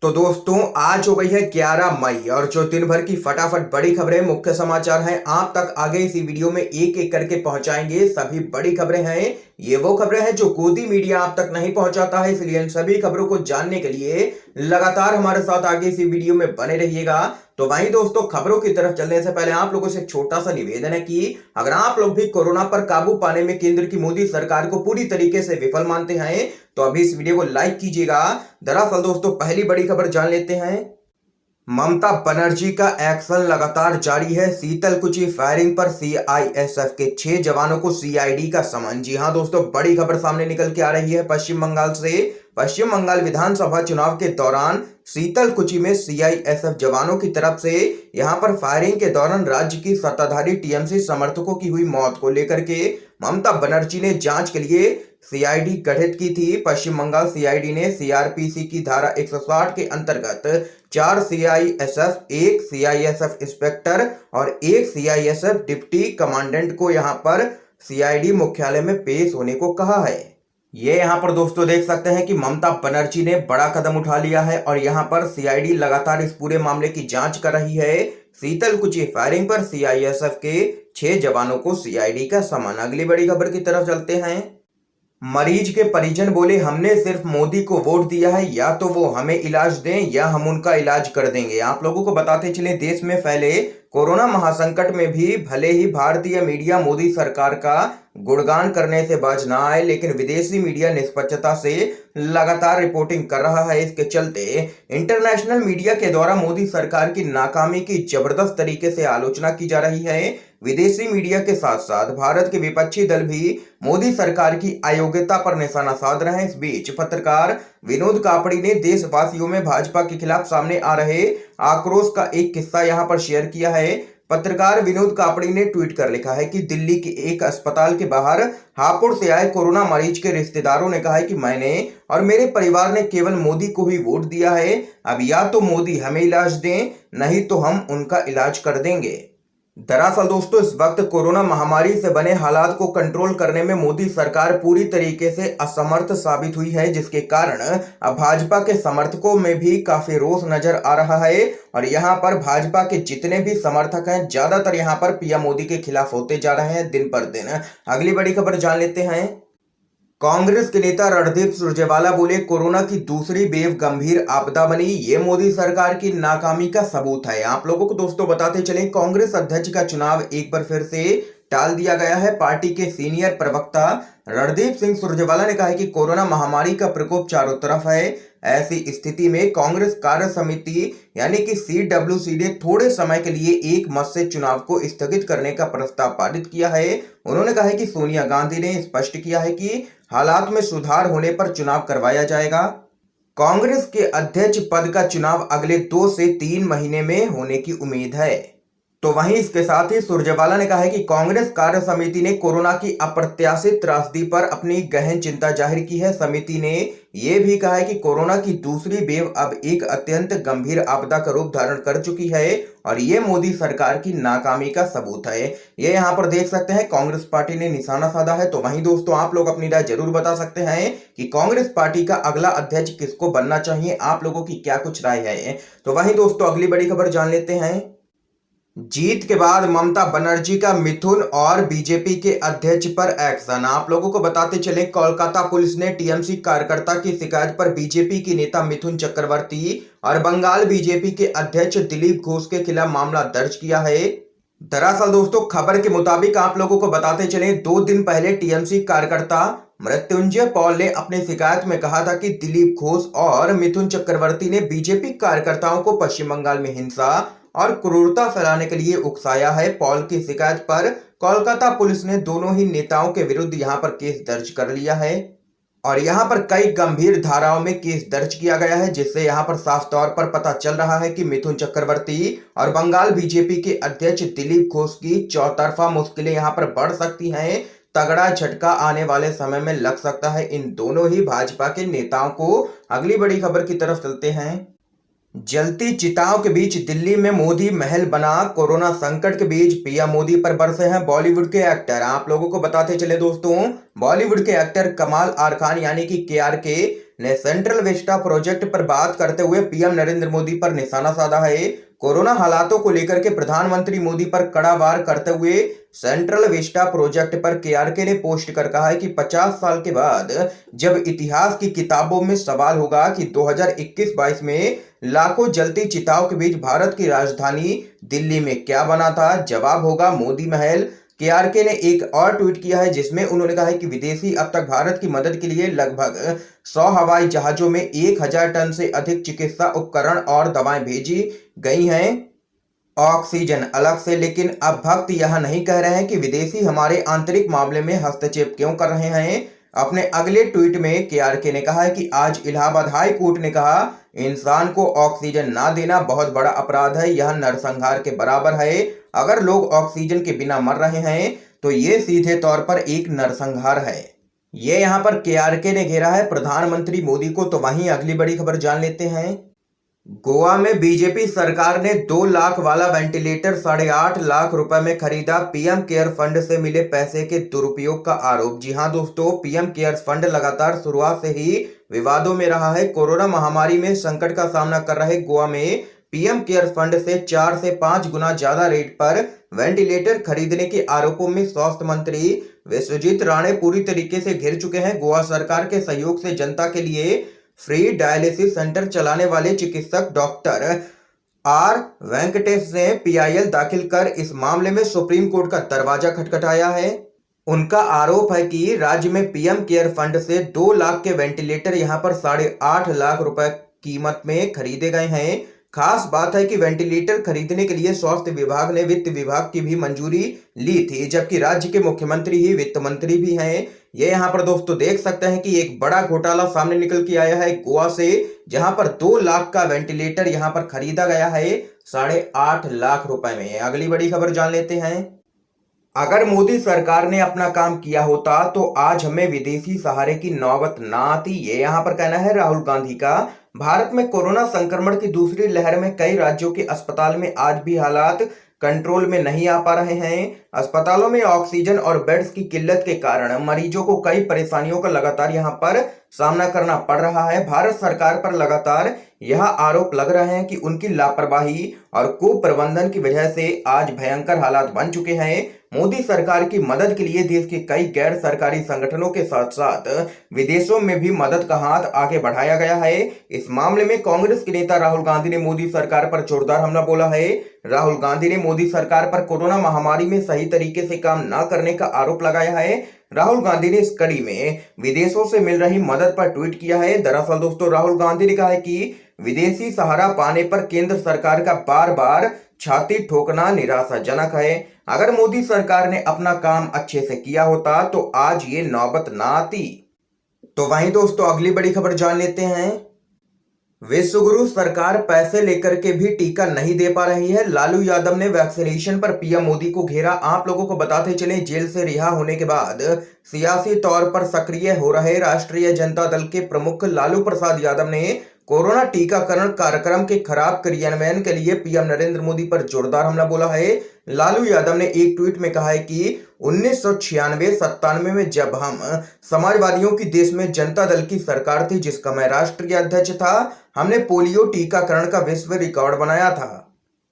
तो दोस्तों आज हो गई है 11 मई और जो दिन भर की फटाफट बड़ी खबरें मुख्य समाचार हैं आप तक आगे इसी वीडियो में एक एक करके पहुंचाएंगे। सभी बड़ी खबरें हैं, ये वो खबरें हैं जो गोदी मीडिया आप तक नहीं पहुंचाता है, इसलिए इन सभी खबरों को जानने के लिए लगातार हमारे साथ आगे इसी वीडियो में बने रहिएगा। तो वहीं दोस्तों खबरों की तरफ चलने से पहले आप लोगों से एक छोटा सा निवेदन है कि अगर आप लोग भी कोरोना पर काबू पाने में केंद्र की मोदी सरकार को पूरी तरीके से विफल मानते हैं तो अभी इस वीडियो को लाइक कीजिएगा। दरअसल दोस्तों पहली बड़ी खबर जान लेते हैं। ममता बनर्जी का एक्शन लगातार जारी है। शीतलकुची फायरिंग पर सीआईएसएफ के 6 जवानों को सीआईडी का समन। जी हां दोस्तों, बड़ी खबर सामने निकल के आ रही है पश्चिम बंगाल से। पश्चिम बंगाल विधानसभा चुनाव के दौरान शीतलकुची में सीआईएसएफ जवानों की तरफ से यहां पर फायरिंग के दौरान राज्य की सत्ताधारी टीएमसी समर्थकों की हुई मौत को लेकर के ममता बनर्जी ने जांच के लिए सीआईडी गठित की थी। पश्चिम बंगाल सीआईडी ने सीआरपीसी की धारा 160 के अंतर्गत 4 सीआईएसएफ, 1 सीआईएसएफ इंस्पेक्टर और 1 सीआईएसएफ डिप्टी कमांडेंट को यहां पर सीआईडी मुख्यालय में पेश होने को कहा है। ये यहां पर दोस्तों देख सकते हैं कि ममता बनर्जी ने बड़ा कदम उठा लिया है और यहां पर सीआईडी लगातार इस पूरे मामले की जांच कर रही है। शीतलकुची फायरिंग पर सीआईएसएफ के 6 जवानों को सीआईडी का समन। अगली बड़ी खबर की तरफ चलते हैं। मरीज के परिजन बोले हमने सिर्फ मोदी को वोट दिया है, या तो वो हमें इलाज दें या हम उनका इलाज कर देंगे। आप लोगों को बताते चले देश में फैले कोरोना महासंकट में भी भले ही भारतीय मीडिया मोदी सरकार का गुणगान करने से बाज ना आए, लेकिन विदेशी मीडिया निष्पक्षता से लगातार रिपोर्टिंग कर रहा है। इसके चलते इंटरनेशनल मीडिया के द्वारा मोदी सरकार की नाकामी की जबरदस्त तरीके से आलोचना की जा रही है। विदेशी मीडिया के साथ साथ भारत के विपक्षी दल भी मोदी सरकार की अयोग्यता पर निशाना साध रहे हैं। इस बीच पत्रकार विनोद कापड़ी ने देशवासियों में भाजपा के खिलाफ सामने आ रहे आक्रोश का एक किस्सा यहां पर शेयर किया है। पत्रकार विनोद कापड़ी ने ट्वीट कर लिखा है कि दिल्ली के एक अस्पताल के बाहर हापुड़ से आए कोरोना मरीज के रिश्तेदारों ने कहा है कि मैंने और मेरे परिवार ने केवल मोदी को ही वोट दिया है। अब या तो मोदी हमें इलाज दें, नहीं तो हम उनका इलाज कर देंगे। दरअसल दोस्तों इस वक्त कोरोना महामारी से बने हालात को कंट्रोल करने में मोदी सरकार पूरी तरीके से असमर्थ साबित हुई है, जिसके कारण अब भाजपा के समर्थकों में भी काफी रोष नजर आ रहा है। और यहां पर भाजपा के जितने भी समर्थक हैं ज्यादातर यहां पर पीएम मोदी के खिलाफ होते जा रहे हैं दिन पर दिन। अगली बड़ी खबर जान लेते हैं। कांग्रेस के नेता रणदीप सुरजेवाला बोले कोरोना की दूसरी वेव गंभीर आपदा बनी, ये मोदी सरकार की नाकामी का सबूत है। आप लोगों को दोस्तों बताते चलें कांग्रेस अध्यक्ष का चुनाव एक बार फिर से टाल दिया गया है। पार्टी के सीनियर प्रवक्ता रणदीप सिंह सुरजेवाला ने कहा है कि कोरोना महामारी का प्रकोप चारों तरफ है। ऐसी स्थिति में कांग्रेस कार्य समिति यानी कि सीडब्ल्यूसी ने थोड़े समय के लिए एक मत से चुनाव को स्थगित करने का प्रस्ताव पारित किया है। उन्होंने कहा है कि सोनिया गांधी ने स्पष्ट किया है कि हालात में सुधार होने पर चुनाव करवाया जाएगा। कांग्रेस के अध्यक्ष पद का चुनाव अगले 2 से 3 महीने में होने की उम्मीद है। तो वहीं इसके साथ ही सुरजेवाला ने कहा है कि कांग्रेस कार्य समिति ने कोरोना की अप्रत्याशित त्रासदी पर अपनी गहन चिंता जाहिर की है। समिति ने यह भी कहा है कि कोरोना की दूसरी वेव अब एक अत्यंत गंभीर आपदा का रूप धारण कर चुकी है और ये मोदी सरकार की नाकामी का सबूत है। ये यहाँ पर देख सकते हैं कांग्रेस पार्टी ने निशाना साधा है। तो वहीं दोस्तों आप लोग अपनी राय जरूर बता सकते हैं कि कांग्रेस पार्टी का अगला अध्यक्ष किसको बनना चाहिए, आप लोगों की क्या कुछ राय है। तो वहीं दोस्तों अगली बड़ी खबर जान लेते हैं। जीत के बाद ममता बनर्जी का मिथुन और बीजेपी के अध्यक्ष पर एक्शन। आप लोगों को बताते चले कोलकाता पुलिस ने टीएमसी कार्यकर्ता की शिकायत पर बीजेपी के नेता मिथुन चक्रवर्ती और बंगाल बीजेपी के अध्यक्ष दिलीप घोष के खिलाफ मामला दर्ज किया है। दरअसल दोस्तों खबर के मुताबिक आप लोगों को बताते चले 2 दिन पहले टीएमसी कार्यकर्ता मृत्युंजय पॉल ने अपनी शिकायत में कहा था कि दिलीप घोष और मिथुन चक्रवर्ती ने बीजेपी कार्यकर्ताओं को पश्चिम बंगाल में हिंसा और क्रूरता फैलाने के लिए उकसाया है। पॉल की शिकायत पर कोलकाता पुलिस ने दोनों ही नेताओं के विरुद्ध यहां पर केस दर्ज कर लिया है और यहां पर कई गंभीर धाराओं में केस दर्ज किया गया है, जिससे यहां पर साफ तौर पर पता चल रहा है कि मिथुन चक्रवर्ती और बंगाल बीजेपी के अध्यक्ष दिलीप घोष की चौतरफा मुश्किलें यहां पर बढ़ सकती हैं। तगड़ा झटका आने वाले समय में लग सकता है इन दोनों ही भाजपा के नेताओं को। अगली बड़ी खबर की तरफ चलते हैं। जलती चिताओं के बीच दिल्ली में मोदी महल बना। कोरोना संकट के बीच पीएम मोदी पर बरसे हैं बॉलीवुड के एक्टर। आप लोगों को बताते चले दोस्तों बॉलीवुड के एक्टर कमाल आर खान यानी कि केआरके ने सेंट्रल विस्टा प्रोजेक्ट पर बात करते हुए पीएम नरेंद्र मोदी पर निशाना साधा है। कोरोना हालातों को लेकर के प्रधानमंत्री मोदी पर कड़ा वार करते हुए सेंट्रल विस्टा प्रोजेक्ट पर केआरके ने पोस्ट कर कहा है कि 50 साल के बाद जब इतिहास की किताबों में सवाल होगा कि 2021-22 में लाखों जलती चिताओं के बीच भारत की राजधानी दिल्ली में क्या बना था, जवाब होगा मोदी महल। केआरके ने एक और ट्वीट किया है जिसमें उन्होंने कहा है कि विदेशी अब तक भारत की मदद के लिए लगभग 100 हवाई जहाजों में 1000 टन से अधिक चिकित्सा उपकरण और दवाएं भेजी गई हैं, ऑक्सीजन अलग से। लेकिन अब भक्त यह नहीं कह रहे हैं कि विदेशी हमारे आंतरिक मामले में हस्तक्षेप क्यों कर रहे हैं। अपने अगले ट्वीट में केआरके ने कहा है कि आज इलाहाबाद हाई कोर्ट ने कहा इंसान को ऑक्सीजन ना देना बहुत बड़ा अपराध है, यह नरसंहार के बराबर है। अगर लोग ऑक्सीजन के बिना मर रहे हैं तो ये सीधे तौर पर एक नरसंहार है। ये यहाँ पर केआरके ने घेरा है प्रधानमंत्री मोदी को। तो वहीं अगली बड़ी खबर जान लेते हैं। गोवा में बीजेपी सरकार ने 2 लाख वाला वेंटिलेटर 8.5 लाख रुपए में खरीदा, पीएम केयर फंड से मिले पैसे के दुरुपयोग का आरोप। जी हां दोस्तों, पीएम केयर फंड लगातार शुरुआत से ही विवादों में रहा है। कोरोना महामारी में संकट का सामना कर रहे गोवा में पीएम केयर फंड से 4 से 5 गुना ज्यादा रेट पर वेंटिलेटर खरीदने के आरोपों में स्वास्थ्य मंत्री विश्वजीत राणे पूरी तरीके से घिर चुके हैं। गोवा सरकार के सहयोग से जनता के लिए फ्री डायलिसिस सेंटर चलाने वाले चिकित्सक डॉक्टर आर वेंकटेश ने पीआईएल दाखिल कर इस मामले में सुप्रीम कोर्ट का दरवाजा खटखटाया है। उनका आरोप है कि राज्य में पीएम केयर फंड से 2 लाख के वेंटिलेटर यहां पर 8.5 लाख रुपए कीमत में खरीदे गए हैं। खास बात है कि वेंटिलेटर खरीदने के लिए स्वास्थ्य विभाग ने वित्त विभाग की भी मंजूरी ली थी, जबकि राज्य के मुख्यमंत्री ही वित्त मंत्री भी हैं। ये यहाँ पर दोस्तों देख सकते हैं कि एक बड़ा घोटाला सामने निकल के आया है गोवा से, जहां पर 2 लाख का वेंटिलेटर यहां पर खरीदा गया है 8.5 लाख रुपए में। अगली बड़ी खबर जान लेते हैं। अगर मोदी सरकार ने अपना काम किया होता तो आज हमें विदेशी सहारे की नौबत ना आती, ये यहाँ पर कहना है राहुल गांधी का। भारत में कोरोना संक्रमण की दूसरी लहर में कई राज्यों के अस्पताल में आज भी हालात कंट्रोल में नहीं आ पा रहे हैं। अस्पतालों में ऑक्सीजन और बेड्स की किल्लत के कारण मरीजों को कई परेशानियों का लगातार यहां पर सामना करना पड़ रहा है। भारत सरकार पर लगातार यह आरोप लग रहे हैं कि उनकी लापरवाही और कुप्रबंधन की वजह से आज भयंकर हालात बन चुके हैं। मोदी सरकार की मदद के लिए देश के कई गैर सरकारी संगठनों के साथ साथ विदेशों में भी मदद का हाथ आगे बढ़ाया गया है। इस मामले में कांग्रेस के नेता राहुल गांधी ने मोदी सरकार पर जोरदार हमला बोला है। राहुल गांधी ने मोदी सरकार पर कोरोना महामारी में सही तरीके से काम न करने का आरोप लगाया है। राहुल गांधी ने इस कड़ी में विदेशों से मिल रही मदद पर ट्वीट किया है। दरअसल दोस्तों, राहुल गांधी ने कहा है कि विदेशी सहारा पाने पर केंद्र सरकार का बार बार छाती ठोकना निराशाजनक है। अगर मोदी सरकार ने अपना काम अच्छे से किया होता तो आज ये नौबत ना आती। तो वहीं दोस्तों अगली बड़ी खबर जान लेते हैं। विश्वगुरु सरकार पैसे लेकर के भी टीका नहीं दे पा रही है। लालू यादव ने वैक्सीनेशन पर पीएम मोदी को घेरा। आप लोगों को बताते चले, जेल से रिहा होने के बाद सियासी तौर पर सक्रिय हो रहे राष्ट्रीय जनता दल के प्रमुख लालू प्रसाद यादव ने कोरोना टीकाकरण कार्यक्रम के खराब क्रियान्वयन के लिए पीएम नरेंद्र मोदी पर जोरदार हमला बोला है। लालू यादव ने एक ट्वीट में कहा है कि 1996-97 में जब हम समाजवादियों की देश में जनता दल की सरकार थी, जिसका मैं राष्ट्रीय अध्यक्ष था, हमने पोलियो टीकाकरण का विश्व रिकॉर्ड बनाया था।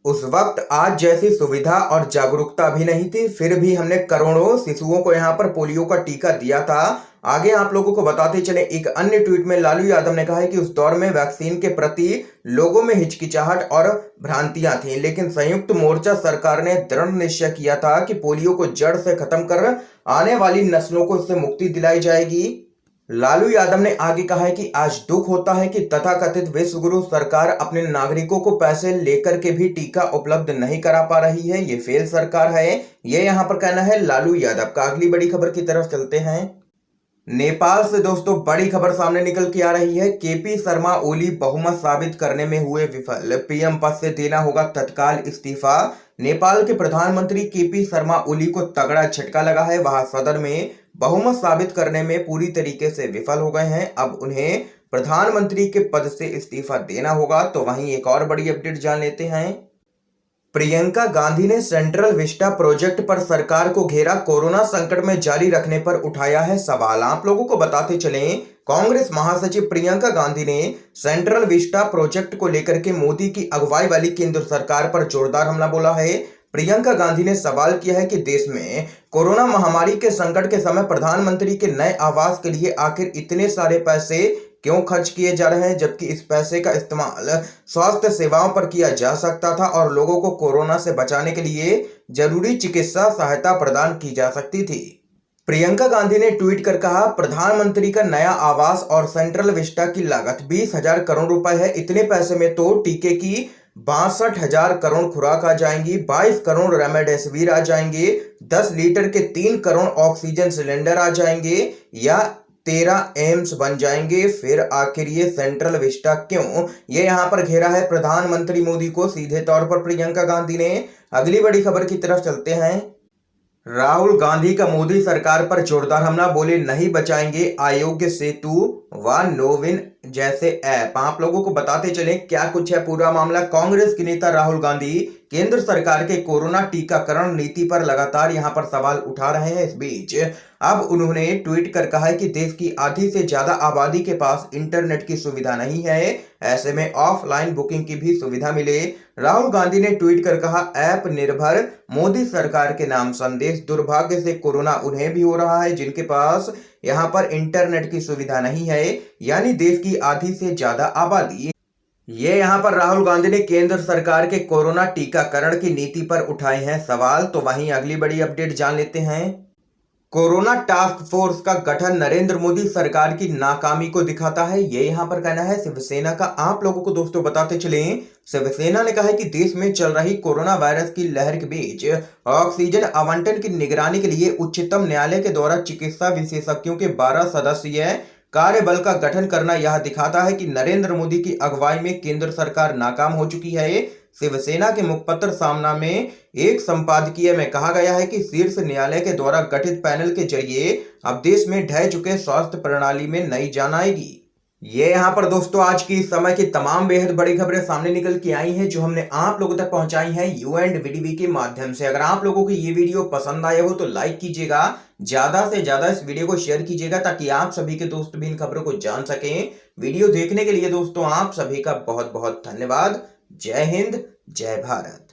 उस वक्त आज जैसी सुविधा और जागरूकता भी नहीं थी, फिर भी हमने करोड़ों शिशुओं को यहाँ पर पोलियो का टीका दिया था। आगे आप लोगों को बताते चले, एक अन्य ट्वीट में लालू यादव ने कहा है कि उस दौर में वैक्सीन के प्रति लोगों में हिचकिचाहट और भ्रांतियां थीं, लेकिन संयुक्त मोर्चा सरकार ने दृढ़ निश्चय किया था कि पोलियो को जड़ से खत्म कर आने वाली नस्लों को इससे मुक्ति दिलाई जाएगी। लालू यादव ने आगे कहा है कि आज दुख होता है कि तथाकथित विश्वगुरु सरकार अपने नागरिकों को पैसे लेकर के भी टीका उपलब्ध नहीं करा पा रही है। ये फेल सरकार है, ये यहाँ पर कहना है लालू यादव का। अगली बड़ी खबर की तरफ चलते हैं। नेपाल से दोस्तों बड़ी खबर सामने निकल के आ रही है। केपी शर्मा ओली बहुमत साबित करने में हुए विफल, पीएम पद से देना होगा तत्काल इस्तीफा। नेपाल के प्रधानमंत्री केपी शर्मा ओली को तगड़ा झटका लगा है। वहां सदन में बहुमत साबित करने में पूरी तरीके से विफल हो गए हैं। अब उन्हें प्रधानमंत्री के पद से इस्तीफा देना होगा। तो वहीं एक और बड़ी अपडेट जान लेते हैं। प्रियंका गांधी ने सेंट्रल विस्टा प्रोजेक्ट पर सरकार को घेरा, कोरोना संकट में जारी रखने पर उठाया है सवाल। आप लोगों को बताते चलें, कांग्रेस महासचिव प्रियंका गांधी ने सेंट्रल विस्टा प्रोजेक्ट को लेकर के मोदी की अगुवाई वाली केंद्र सरकार पर जोरदार हमला बोला है। प्रियंका गांधी ने सवाल किया है कि देश में कोरोना महामारी के संकट के समय प्रधानमंत्री के नए आवास के लिए आखिर इतने सारे पैसे क्यों खर्च किए जा रहे हैं, जबकि इस पैसे का इस्तेमाल स्वास्थ्य सेवाओं पर किया जा सकता था और लोगों को कोरोना से बचाने के लिए जरूरी चिकित्सा सहायता प्रदान की जा सकती थी। प्रियंका गांधी ने ट्वीट कर कहा, प्रधानमंत्री का नया आवास और सेंट्रल विस्टा की लागत 20,000 करोड़ रुपए है। इतने पैसे में तो टीके की 62,000 करोड़ खुराक आ जाएंगी, 22 करोड़ रेमडेसिविर आ जाएंगे, 10 लीटर के 3 करोड़ ऑक्सीजन सिलेंडर आ जाएंगे या 13 एम्स बन जाएंगे। फिर आखिर ये सेंट्रल विस्टा क्यों? ये यहाँ पर घेरा है प्रधानमंत्री मोदी को सीधे तौर पर प्रियंका गांधी ने। अगली बड़ी खबर की तरफ चलते हैं। राहुल गांधी का मोदी सरकार पर जोरदार हमला, बोले नहीं बचाएंगे आरोग्य सेतु व नोविन जैसे ऐप। आप लोगों को बताते चलें क्या कुछ है पूरा मामला। कांग्रेस के नेता राहुल गांधी केंद्र सरकार के कोरोना टीकाकरण नीति पर लगातार यहां पर सवाल उठा रहे हैं। इस बीच अब उन्होंने ट्वीट कर कहा है कि देश की आधी से ज्यादा आबादी के पास इंटरनेट की सुविधा नहीं है, ऐसे में ऑफलाइन बुकिंग की भी सुविधा मिले। राहुल गांधी ने ट्वीट कर कहा, ऐप निर्भर मोदी सरकार के नाम संदेश। दुर्भाग्य से कोरोना उन्हें भी हो रहा है जिनके पास यहाँ पर इंटरनेट की सुविधा नहीं है, यानी देश की आधी से ज्यादा आबादी। ये यहाँ पर राहुल गांधी ने केंद्र सरकार के कोरोना टीकाकरण की नीति पर उठाए हैं सवाल। तो वहीं अगली बड़ी अपडेट जान लेते हैं। कोरोना टास्क फोर्स का गठन नरेंद्र मोदी सरकार की नाकामी को दिखाता है, ये यहाँ पर कहना है शिवसेना का। आप लोगों को दोस्तों बताते चलें, शिवसेना ने कहा है कि देश में चल रही कोरोना वायरस की लहर के बीच ऑक्सीजन आवंटन की निगरानी के लिए उच्चतम न्यायालय के द्वारा चिकित्सा विशेषज्ञों के 12 सदस्यीय कार्यबल का गठन करना यह दिखाता है कि नरेंद्र मोदी की अगुवाई में केंद्र सरकार नाकाम हो चुकी है। शिवसेना के मुखपत्र सामना में एक संपादकीय में कहा गया है कि शीर्ष न्यायालय के द्वारा गठित पैनल के जरिए अब देश में ढह चुके स्वास्थ्य प्रणाली में नई जान आएगी। ये यहाँ पर दोस्तों आज की इस समय की तमाम बेहद बड़ी खबरें सामने निकल के आई हैं जो हमने आप लोगों तक पहुंचाई हैं UNDVDV के माध्यम से। अगर आप लोगों को ये वीडियो पसंद आया हो तो लाइक कीजिएगा, ज्यादा से ज्यादा इस वीडियो को शेयर कीजिएगा ताकि आप सभी के दोस्त भी इन खबरों को जान सकें। वीडियो देखने के लिए दोस्तों आप सभी का बहुत बहुत धन्यवाद। जय हिंद, जय भारत।